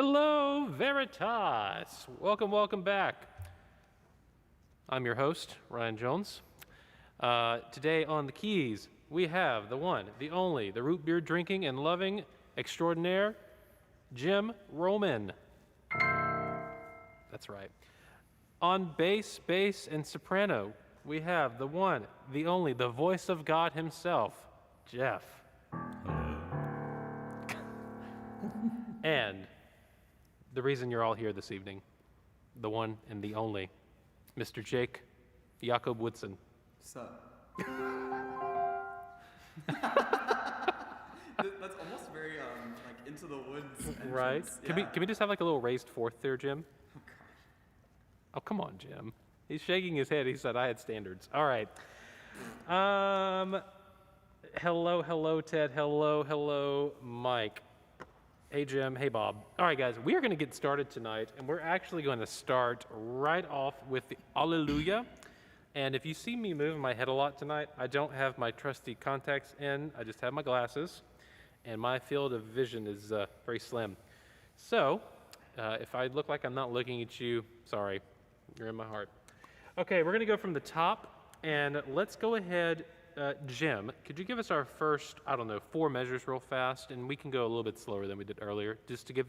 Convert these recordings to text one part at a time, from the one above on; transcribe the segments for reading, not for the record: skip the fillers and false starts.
Hello, Veritas. Welcome back. I'm your host, Ryan Jones. Today on the keys, we have the one, the only, the root beer drinking and loving extraordinaire, Jim Roman. That's right. On bass, and soprano, we have the one, the only, the voice of God himself, Jeff. And the reason you're all here this evening, the one and the only, Mr. Jake Jakob Woodson. What's up? That's almost very like Into the Woods entrance. Right? Yeah. Can we just have like a little raised fourth there, Jim? Oh gosh. Oh, come on, Jim. He's shaking his head. He said I had standards. All right. Hello, Ted. Hello, Mike. Hey, Jim. Hey, Bob. All right, guys. We are going to get started tonight, and we're actually going to start right off with the Alleluia. And if you see me moving my head a lot tonight, I don't have my trusty contacts in. I just have my glasses, and my field of vision is very slim. So if I look like I'm not looking at you, sorry. You're in my heart. Okay, we're going to go from the top, and let's go ahead. Jim, could you give us our first, 4 measures real fast? And we can go a little bit slower than we did earlier, just to give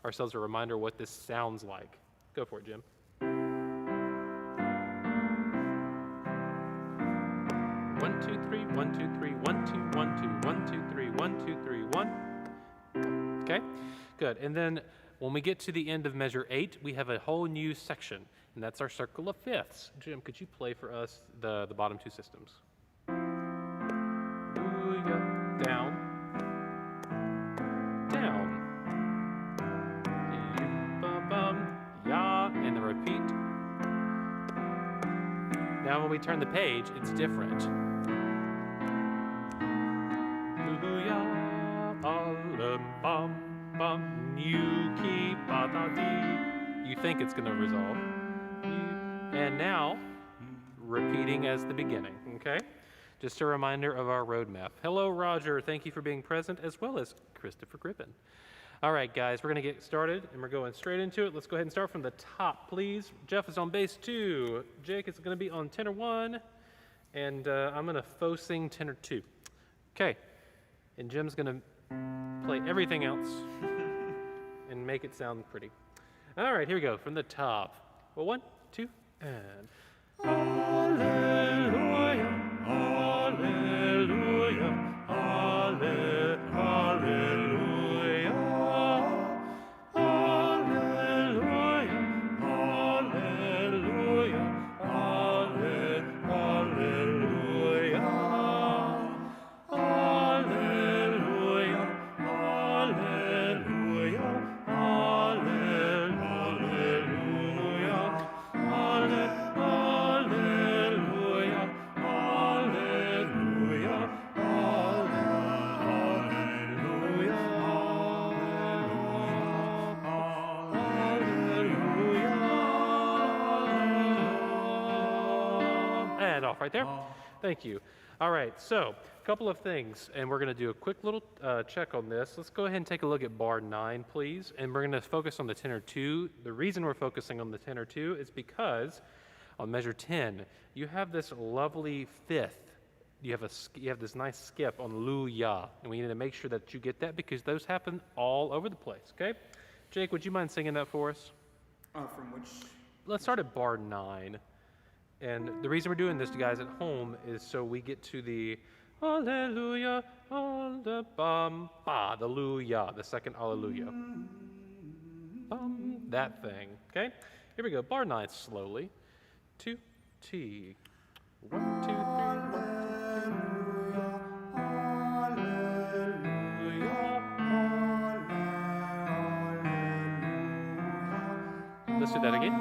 ourselves a reminder what this sounds like. Go for it, Jim. 1, 2, 3, 1, 2, 3, 1, 2, 1, 2, 1, 2, 3, 1, 2, 3, 1. Okay, good. And then when we get to the end of measure 8, we have a whole new section, and that's our circle of fifths. Jim, could you play for us the bottom 2 systems? Down, ya, and the repeat. Now when we turn the page, it's different. You think it's going to resolve. And now, repeating as the beginning, okay? Just a reminder of our roadmap. Hello, Roger. Thank you for being present, as well as Christopher Crippen. All right, guys, we're going to get started, and we're going straight into it. Let's go ahead and start from the top, please. Jeff is on bass 2. Jake is going to be on tenor 1, and I'm going to faux sing tenor 2. Okay, and Jim's going to play everything else and make it sound pretty. All right, here we go, from the top. Well, 1, 2, and... Alleluia. Alleluia, alleluia, alleluia, alleluia, alleluia, alleluia, off right there. Thank you. All right, so a couple of things, and we're going to do a quick little check on this. Let's go ahead and take a look at bar 9, please, and we're going to focus on the tenor 2. The reason we're focusing on the tenor 2 is because on measure 10, you have this lovely fifth. You have this nice skip on Lu-ya, and we need to make sure that you get that because those happen all over the place, okay? Jake, would you mind singing that for us? From which? Let's start at bar 9. And the reason we're doing this, guys, at home is so we get to the Alleluia, the Lu-ya, the second Alleluia. That thing, okay? Here we go, bar 9, slowly. 2, T. 1, 2, 3, 1, 2, 3. Let's do that again.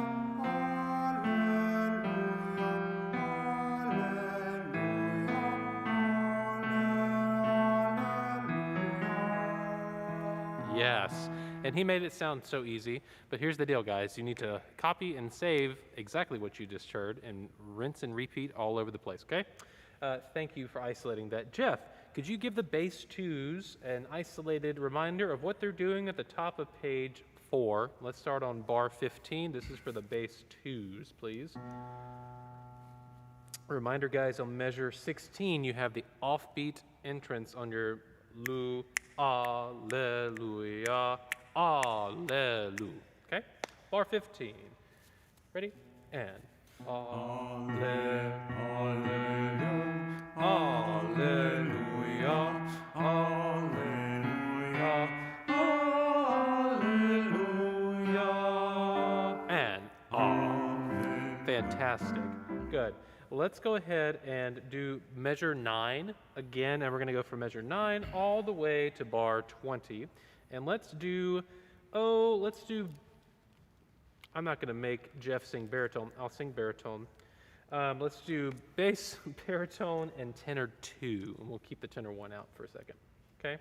Yes, and he made it sound so easy, but here's the deal, guys. You need to copy and save exactly what you just heard and rinse and repeat all over the place, okay? Thank you for isolating that. Jeff, could you give the bass twos an isolated reminder of what they're doing at the top of page 4? Let's start on bar 15. This is for the bass twos, please. Reminder, guys, on measure 16, you have the offbeat entrance on your lu, alleluia, alleluia. Okay? Bar 15. Ready? And alleluia, alleluia, alleluia, alleluia, and fantastic. Good. Let's go ahead and do measure 9 again, and we're going to go from measure 9 all the way to bar 20. And let's do, I'm not going to make Jeff sing baritone. I'll sing baritone. Let's do bass, baritone, and tenor 2. And we'll keep the tenor 1 out for a second. Okay?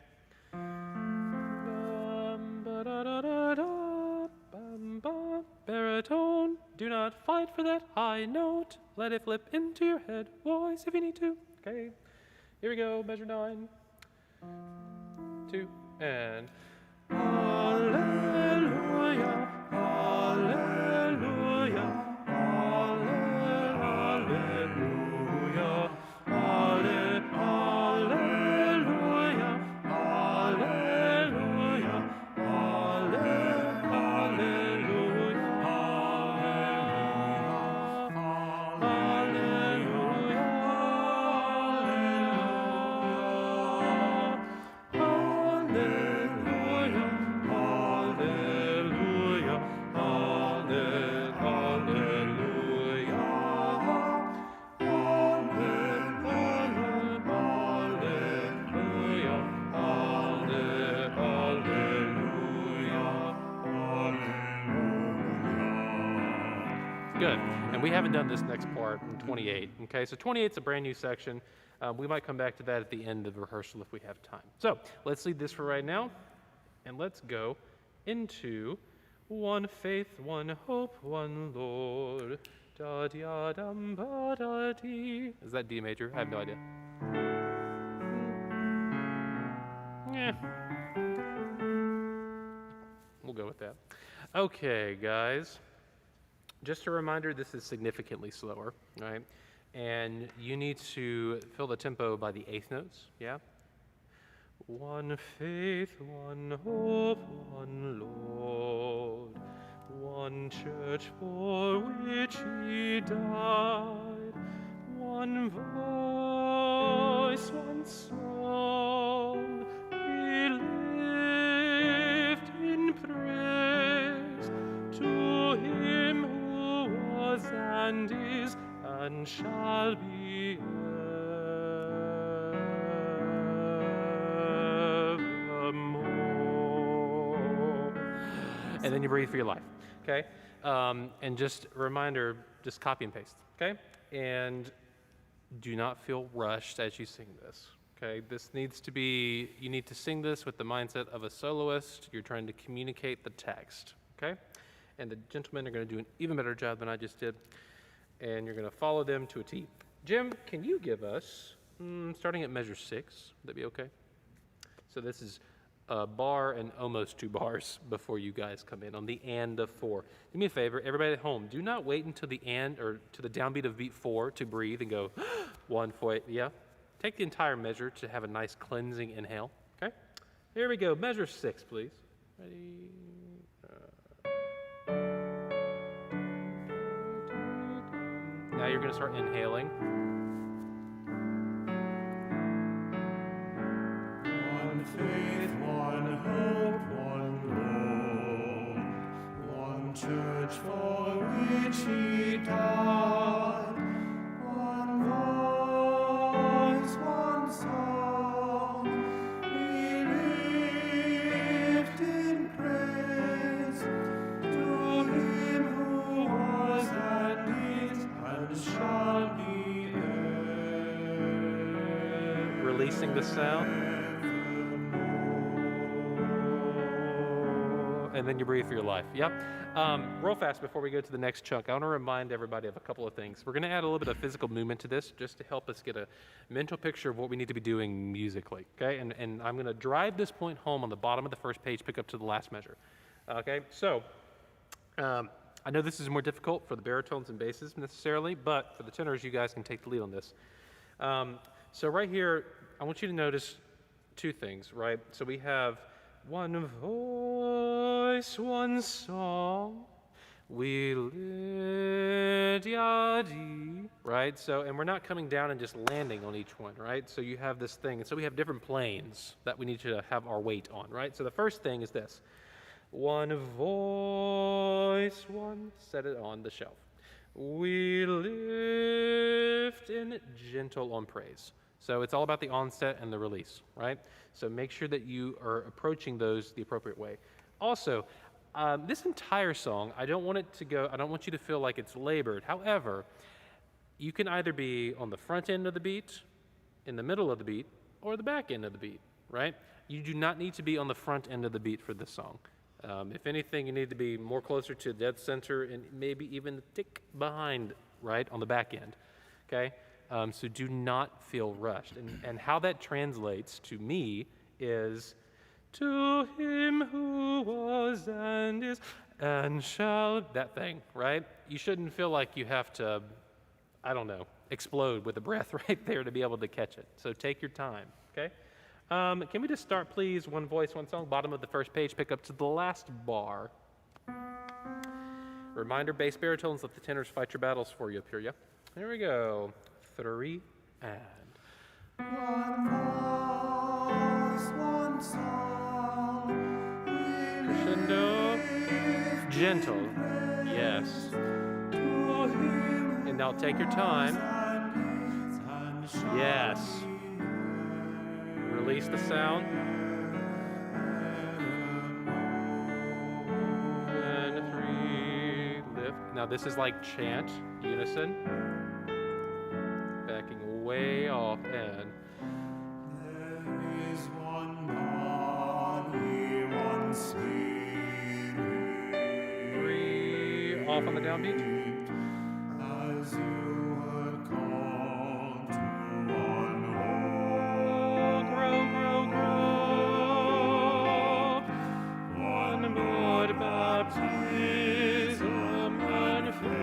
Baritone, do not fight for that high note. Let it flip into your head voice if you need to. Okay, here we go, measure 9, 2, and Alleluia, Alleluia, Alleluia, Alleluia, Alleluia, Good. And we haven't done this next part in 28. Okay, so 28 is a brand new section. We might come back to that at the end of the rehearsal if we have time. So let's leave this for right now, and let's go into one faith, one hope, one Lord. Da da dum ba da dee. Is that D major? I have no idea. Yeah. We'll go with that. Okay, guys. Just a reminder, this is significantly slower, right? And you need to fill the tempo by the eighth notes, yeah? One faith, one hope, one Lord, one church for which he died, one voice, one song, we lift in praise to him who was and is and shall be evermore. And then you breathe for your life, okay? And just a reminder, just copy and paste, okay? And do not feel rushed as you sing this, okay? This needs to be, you need to sing this with the mindset of a soloist. You're trying to communicate the text, okay? And the gentlemen are going to do an even better job than I just did. And you're going to follow them to a T. Jim, can you give us, starting at measure 6, would that be okay? So this is a bar and almost 2 bars before you guys come in on the and of 4. Do me a favor, everybody at home, do not wait until the and or to the downbeat of beat 4 to breathe and go 1, 4, 8, yeah? Take the entire measure to have a nice cleansing inhale, okay? Here we go, measure 6, please. Ready? Now you're going to start inhaling. One faith, one hope, one Lord, one church for which he died, one voice, one song, we lift in praise to him who was and is and shall be Releasing the sound. and then you breathe for your life. Yep. Real fast before we go to the next chunk, I want to remind everybody of a couple of things. We're going to add a little bit of physical movement to this just to help us get a mental picture of what we need to be doing musically, okay? And I'm going to drive this point home on the bottom of the first page, pick up to the last measure, okay? So I know this is more difficult for the baritones and basses necessarily, but for the tenors, you guys can take the lead on this. So right here, I want you to notice two things, right? So we have one voice, one song, we lift yadi, right? So, and we're not coming down and just landing on each one, right? So you have this thing, and so we have different planes that we need to have our weight on, right? So the first thing is this. One voice, one, set it on the shelf. We lift in gentle on praise. So it's all about the onset and the release, right? So make sure that you are approaching those the appropriate way. Also, this entire song, I don't want you to feel like it's labored. However, you can either be on the front end of the beat, in the middle of the beat, or the back end of the beat, right? You do not need to be on the front end of the beat for this song. If anything, you need to be more closer to dead center and maybe even a tick behind, right, on the back end, okay? So do not feel rushed. And how that translates to me is, to him who was and is and shall, that thing, right? You shouldn't feel like you have to, I don't know, explode with a breath right there to be able to catch it. So take your time, okay? Can we just start, please? One voice, one song, bottom of the first page, pick up to the last bar. Reminder, bass baritones, let the tenors fight your battles for you up here, yeah? Here we go. 3 and. One voice, one song, Crescendo. Gentle. Yes. And now take your time. Yes. Release the sound. And 3, lift. Now this is like chant, unison. Backing way off and. there is one body, one spirit. 3, off on the downbeat. As you were called to one hope. One blood baptism and faith.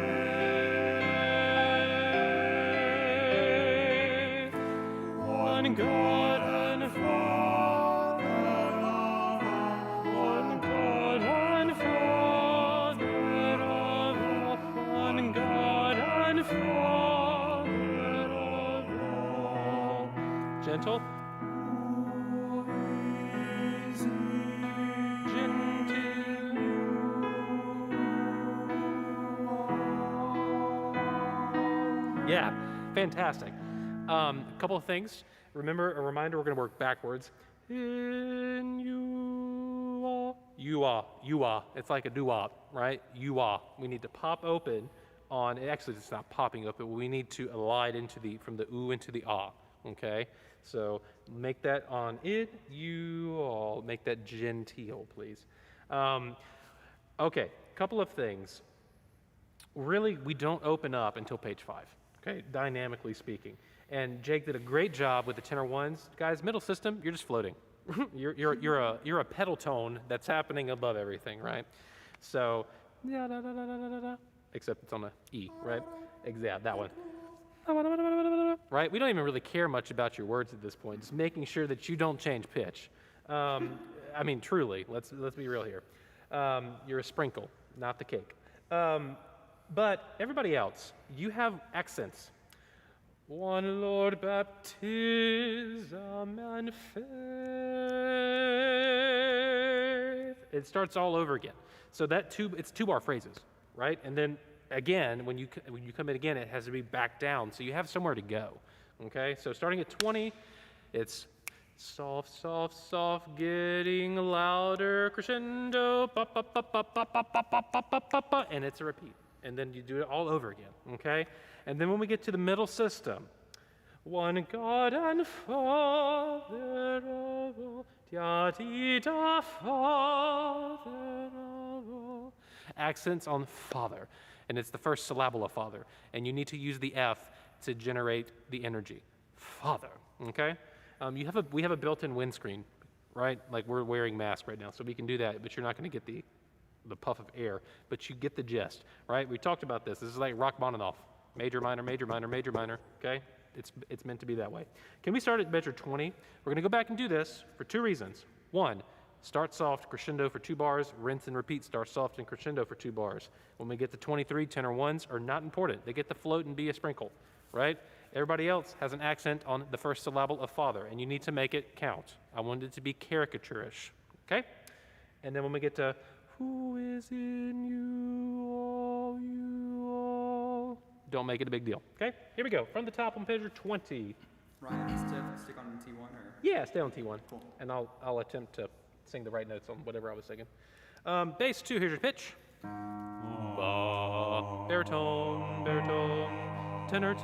One God and Father of all. One God and Father of all. One God and Father of all. Gentle. Who is Yeah, fantastic. A couple of things. Remember, a reminder, we're going to work backwards. In you are. It's like a doo-wop, right? You are. We need to pop open on, actually it's not popping open, but we need to elide from the oo into the ah, okay? So make that on it, you all, make that genteel, please. Okay, couple of things. Really, we don't open up until page 5, okay, dynamically speaking. And Jake did a great job with the tenor ones. Guys, middle system, you're just floating. you're a pedal tone that's happening above everything, right? So, except it's on the E, right? Exactly, that one. Right? We don't even really care much about your words at this point. Just making sure that you don't change pitch. I mean, truly, let's be real here. You're a sprinkle, not the cake. But everybody else, you have accents. One Lord baptism and faith. It starts all over again. So it's 2-bar phrases, right? And then again, when you come in again, it has to be back down. So you have somewhere to go. Okay. So starting at 20, it's soft, soft, soft, getting louder, crescendo, pa pa pa pa pa pa pa pa pa pa pa pa, and it's a repeat. And then you do it all over again. Okay. And then when we get to the middle system, One God and Father of all, da Father of all. Accents on Father, and it's the first syllable of Father, and you need to use the F to generate the energy. Father, okay? We have a built-in windscreen, right? Like we're wearing masks right now, so we can do that, but you're not going to get the puff of air, but you get the gist, right? We talked about this. This is like Rachmaninoff. Major, minor, major, minor, major, minor, okay? It's meant to be that way. Can we start at measure 20? We're going to go back and do this for two reasons. One, start soft, crescendo for 2 bars, rinse and repeat, start soft and crescendo for 2 bars. When we get to 23, tenor ones are not important. They get to float and be a sprinkle, right? Everybody else has an accent on the first syllable of Father, and you need to make it count. I want it to be caricaturish, okay? And then when we get to who is in you all, don't make it a big deal, okay? Here we go, from the top on measure 20. Ryan, stick on T1 or? Yeah, stay on T1. Cool. And I'll attempt to sing the right notes on whatever I was singing. Bass 2, here's your pitch. Ba, baritone, baritone, tenor 2,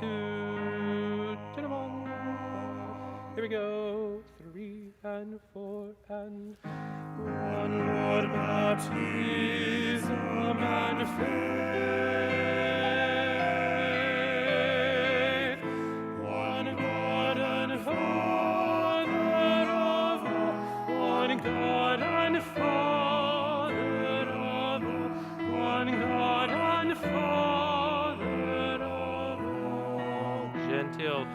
tenor 1. Here we go, 3 and 4 and One Lord baptism and faith. One God and Father of all. One God and Father of all. One God and Father of all. gentile.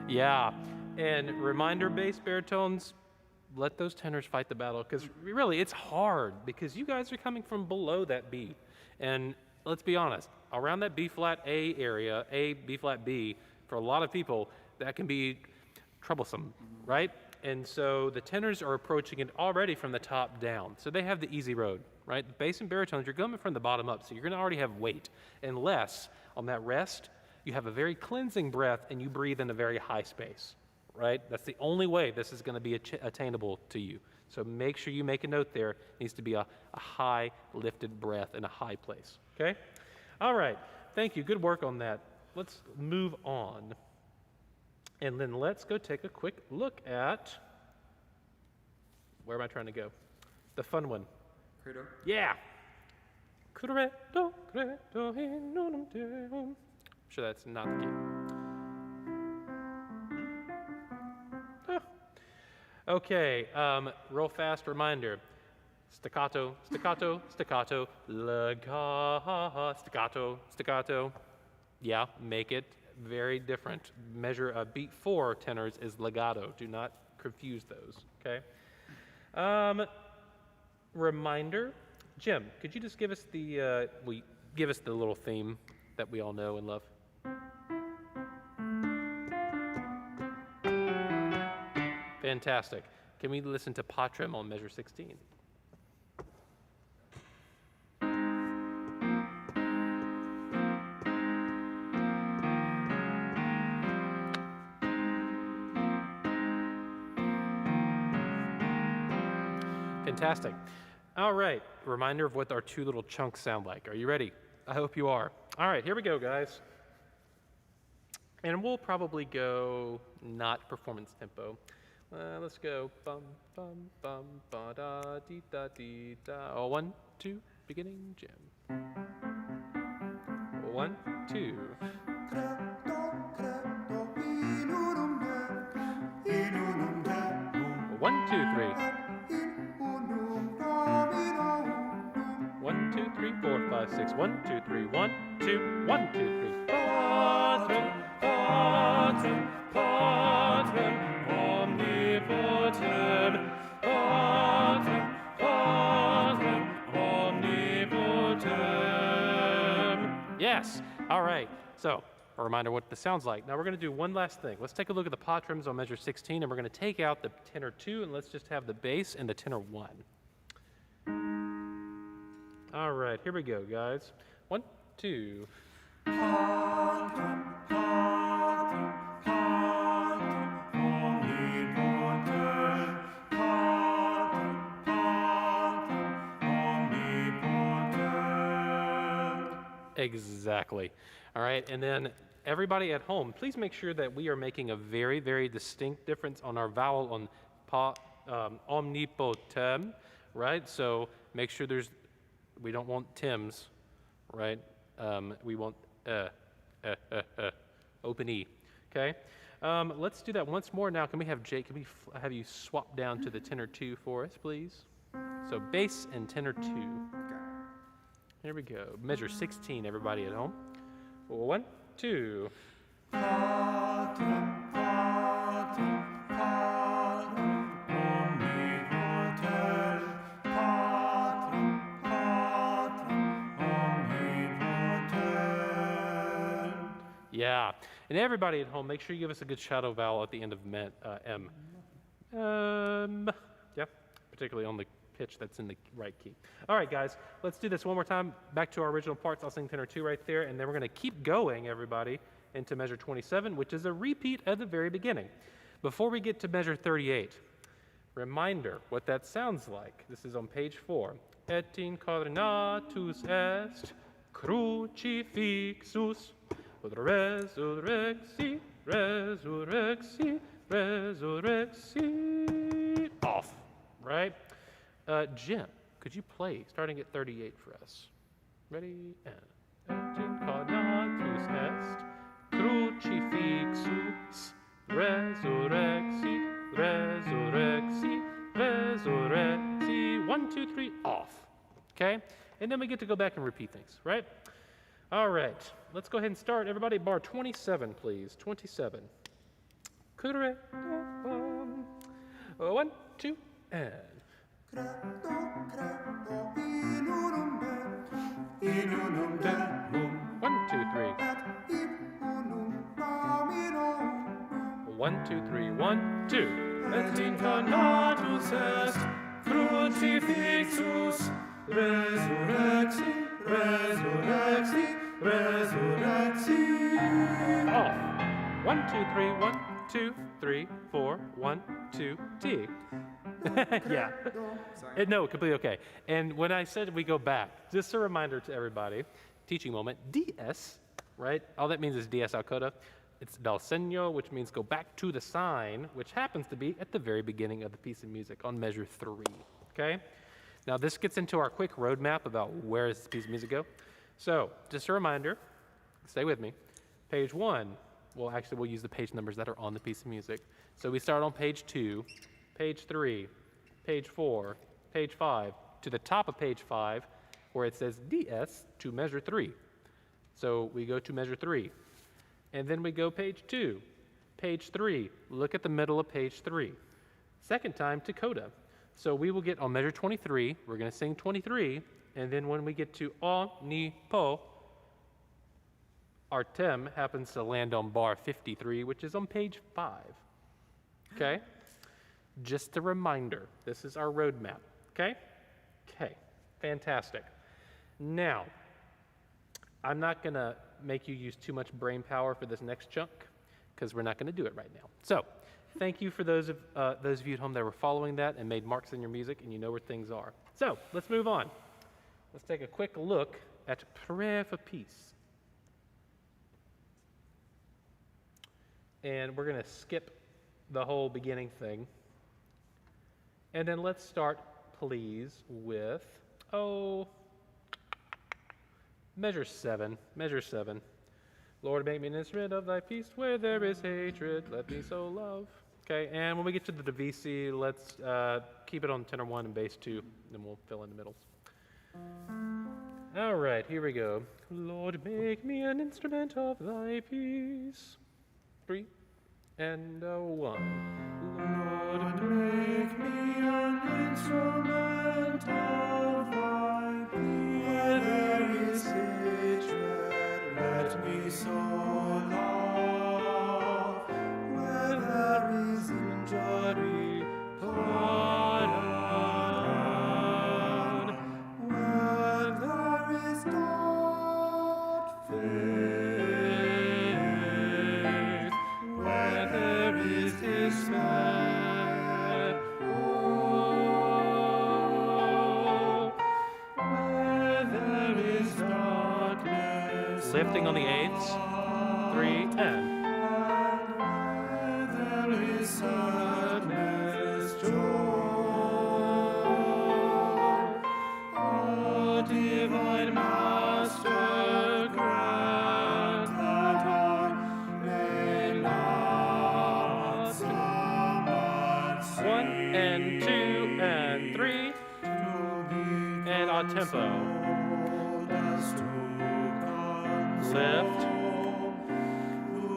Yeah, and reminder bass baritones, let those tenors fight the battle, because really it's hard because you guys are coming from below that B. And let's be honest, around that B flat A area, A, B flat B, for a lot of people, that can be troublesome, right? And so the tenors are approaching it already from the top down. So they have the easy road, right? The bass and baritones, you're going from the bottom up, so you're going to already have weight. Unless on that rest, you have a very cleansing breath and you breathe in a very high space, right? That's the only way this is going to be attainable to you. So make sure you make a note there. It needs to be a high lifted breath in a high place, okay? All right, thank you. Good work on that. Let's move on. And then let's go take a quick look at, where am I trying to go? The fun one. Credo? Yeah. Credo, credo in nunum Deum. I'm sure that's not the key. Oh. Okay, real fast reminder. Staccato, staccato, staccato, legato, staccato, staccato. Yeah, make it very different. Measure beat 4 tenors is legato. Do not confuse those, okay? Reminder, Jim, could you just give us the little theme that we all know and love? Fantastic. Can we listen to Patrem on measure 16? Fantastic. All right, reminder of what our 2 little chunks sound like. Are you ready? I hope you are. All right, here we go, guys. And we'll probably go not performance tempo. Let's go bum bum bum ba da dee da dee da. Oh, 1, 2, beginning jam. 1, 2. One, two, three. 1, 2, 3, 4, 5, 6. 1, 2, 3. 1, 2, 1, 2, 3. Patrem, Patrem, Patrem, omnipotent. Patrem, Patrem, omnipotent. Yes. All right. So, a reminder what this sounds like. Now we're going to do one last thing. Let's take a look at the Patrems on measure 16, and we're going to take out the tenor 2, and let's just have the bass and the tenor 1. All right, here we go, guys. 1, 2. Patrem, Patrem, Patrem, omnipotent. Exactly. All right, and then everybody at home, please make sure that we are making a very, very distinct difference on our vowel on omnipotem, right? So make sure we don't want Tims, right? We want open E, okay? Let's do that once more now. Can we have Jake, can we have you swap down to the tenor 2 for us, please? So bass and tenor 2. Okay. Here we go. Measure 16, everybody at home. 1, 2. Patrem, patrem, patrem, omnipotent. Patrem, patrem, omnipotent. Yeah. And everybody at home, make sure you give us a good shadow vowel at the end of M. Yeah, particularly on the pitch that's in the right key. All right, guys, let's do this one more time. Back to our original parts. I'll sing tenor 2 right there, and then we're going to keep going, everybody, into measure 27, which is a repeat at the very beginning. Before we get to measure 38, reminder what that sounds like. This is on page 4. Et incarnatus est crucifixus resurrexi, resurrexi, resurrexi. Off, right? Jim, could you play starting at 38 for us? Ready? And et incarnatus est crucifixus resurrexi, resurrexi, resurrexi. 1, 2, 3, off. Okay? And then we get to go back and repeat things, right? All right. Let's go ahead and start. Everybody, bar 27, please. 27. 1, 2, and. Credo, credo, in unum Deum, 1, 2, 3. et in unum Domino, 1, 2, 3. 1, 2. et incarnatus est crucifixus resurrexi, resurrexi, resurrexi. Off. 1, 2, 3. 1, 2, 3, 4. 1, 2, T. Yeah. Sorry. No, completely okay. And when I said we go back, just a reminder to everybody, teaching moment, DS, right? All that means is DS al coda. It's dal segno, which means go back to the sign, which happens to be at the very beginning of the piece of music on measure 3, okay? Now this gets into our quick roadmap about where does this piece of music go. So just a reminder, stay with me. Page 1, well actually we'll use the page numbers that are on the piece of music. So we start on page 2, page 3, page 4, page 5, to the top of page 5, where it says DS to measure 3. So we go to measure 3. And then we go page 2, page 3, look at the middle of page 3. Second time to coda. So we will get on measure 23, we're going to sing 23, and then when we get to omnipo, our tem happens to land on bar 53, which is on page 5. Okay? Just a reminder, this is our roadmap, okay? Okay, fantastic. Now, I'm not going to make you use too much brain power for this next chunk, because we're not going to do it right now. So, thank you for those of you at home that were following that and made marks in your music, and you know where things are. So, let's move on. Let's take a quick look at Prayer for Peace. And we're going to skip the whole beginning thing. And then let's start, please, with, measure 7. Measure 7. Lord, make me an instrument of thy peace where there is hatred. Let me so love. Okay, and when we get to the divisi, let's keep it on tenor 1 and bass 2, and then we'll fill in the middles. All right, here we go. Lord, make me an instrument of thy peace. 3 and 1. Lord, make me an instrument of thy peace. Where there is hatred, let me so love. Where there is injury, pardon. Where there is doubt, faith. Where there is despair, hope. Lifting on the eighths. 3 and. There is sadness, joy. O divine Master, grant that I may not somewhat see 1 and 2 and 3. And on tempo. Lift. To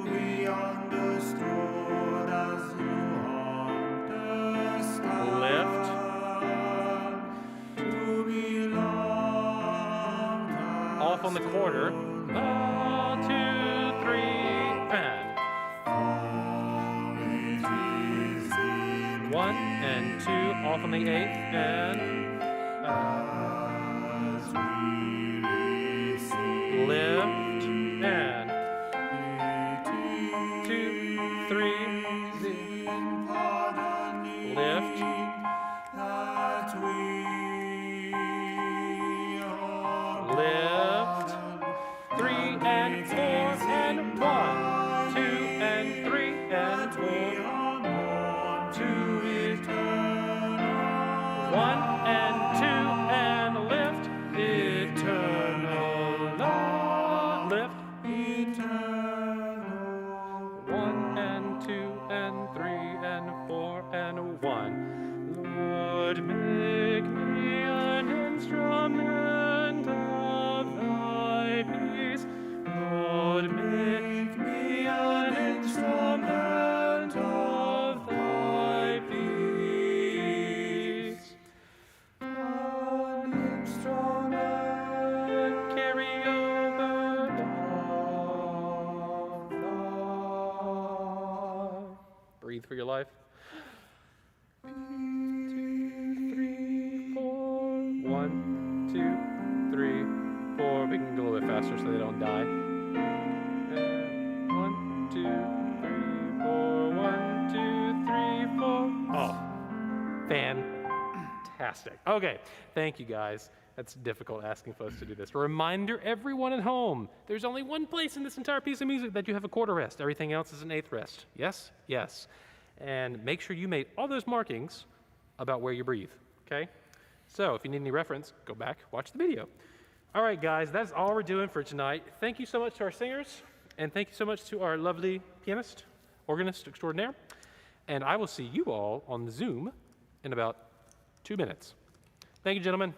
be understood as you understand. Lift. To be loved Off on the quarter. 1, 2, 3, and. 1 and 2 off on the eighth and. Lift and 2, 3, lift, lift, 3 and 4 and 1, 2 and 3 and 4, 2 eternal, 1 and 2 and lift, eternal love, lift, eternal, 1 and 2 and 3 and 4 and 1. Lord, make me an instrument of thy peace. Lord, make me an instrument of thy peace. An instrument carry over love. Breathe for your life. 2, 3, 4. 1, 2, 3, 4. We can go a little bit faster so they don't die. 1, 2, 3, 4. 1, 2, 3, 4. Oh, fantastic. Okay, thank you guys. That's difficult asking folks to do this. Reminder, everyone at home, there's only one place in this entire piece of music that you have a quarter rest. Everything else is an eighth rest. Yes? Yes. And make sure you made all those markings about where you breathe, okay? So if you need any reference, go back, watch the video. All right, guys, that's all we're doing for tonight. Thank you so much to our singers, and thank you so much to our lovely pianist, organist extraordinaire. And I will see you all on Zoom in about 2 minutes. Thank you, gentlemen.